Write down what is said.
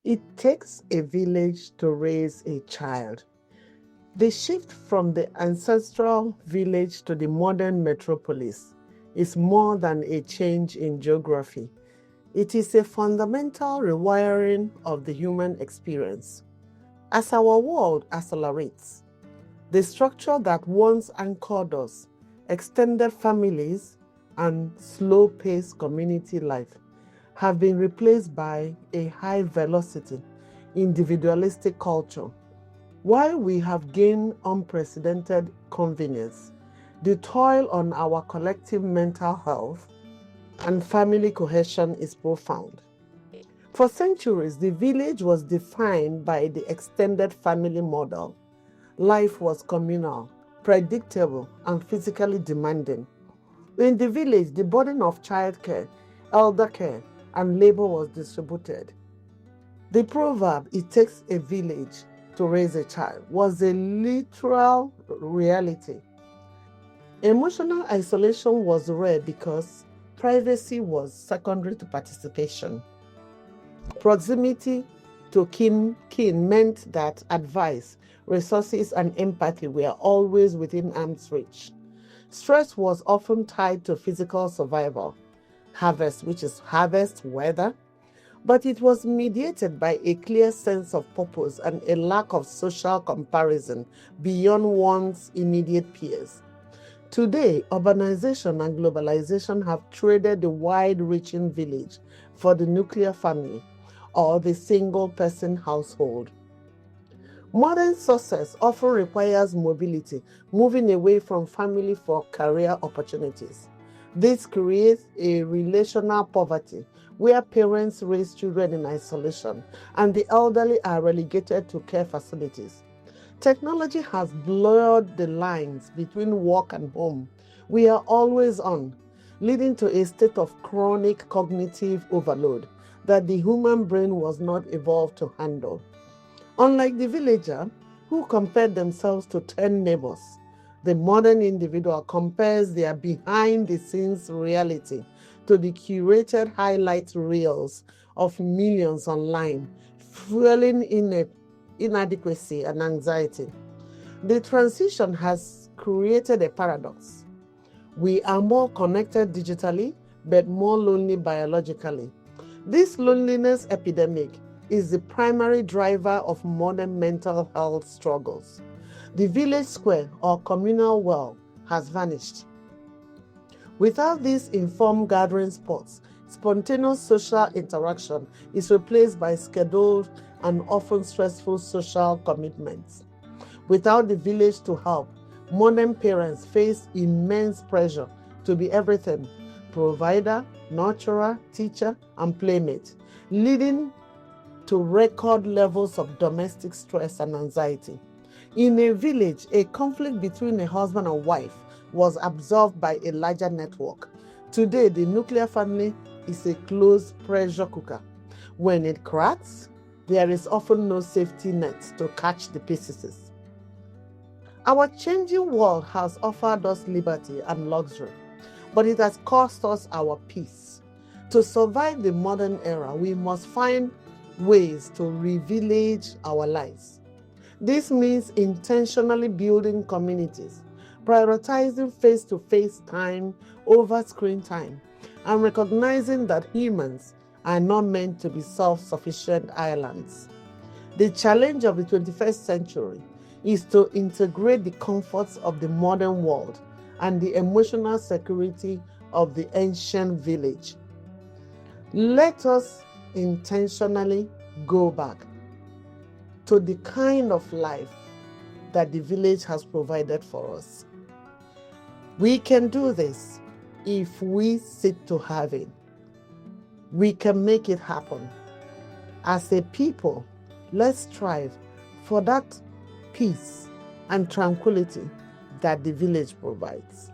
It takes a village to raise a child. The shift from the ancestral village to the modern metropolis is more than a change in geography. It is a fundamental rewiring of the human experience. As our world accelerates, the structure that once anchored us, extended families, and slow-paced community life, have been replaced by a high-velocity, individualistic culture. While we have gained unprecedented convenience, the toll on our collective mental health and family cohesion is profound. For centuries, the village was defined by the extended family model. Life was communal, predictable, and physically demanding. In the village, the burden of childcare, elder care, and labor was distributed. The proverb, "it takes a village to raise a child," was a literal reality. Emotional isolation was rare because privacy was secondary to participation. Proximity to kin meant that advice, resources, and empathy were always within arm's reach. Stress was often tied to physical survival, harvest, which is harvest, weather, but it was mediated by a clear sense of purpose and a lack of social comparison beyond one's immediate peers. Today, urbanization and globalization have traded the wide-reaching village for the nuclear family or the single-person household. Modern success often requires mobility, moving away from family for career opportunities. This creates a relational poverty where parents raise children in isolation and the elderly are relegated to care facilities. Technology has blurred the lines between work and home. We are always on, leading to a state of chronic cognitive overload that the human brain was not evolved to handle. Unlike the villager, who compared themselves to 10 neighbors, the modern individual compares their behind-the-scenes reality to the curated highlight reels of millions online, fueling inadequacy and anxiety. The transition has created a paradox. We are more connected digitally, but more lonely biologically. This loneliness epidemic is the primary driver of modern mental health struggles. The village square or communal well has vanished. Without these informed gathering spots, spontaneous social interaction is replaced by scheduled and often stressful social commitments. Without the village to help, modern parents face immense pressure to be everything: provider, nurturer, teacher, and playmate, leading to record levels of domestic stress and anxiety. In a village, a conflict between a husband and wife was absorbed by a larger network. Today, the nuclear family is a closed pressure cooker. When it cracks, there is often no safety net to catch the pieces. Our changing world has offered us liberty and luxury, but it has cost us our peace. To survive the modern era, we must find ways to re-village our lives. This means intentionally building communities, prioritizing face-to-face time over screen time, and recognizing that humans are not meant to be self-sufficient islands. The challenge of the 21st century is to integrate the comforts of the modern world and the emotional security of the ancient village. Let us intentionally go back to the kind of life that the village has provided for us. We can do this if we seek to have it. We can make it happen. As a people, let's strive for that peace and tranquility that the village provides.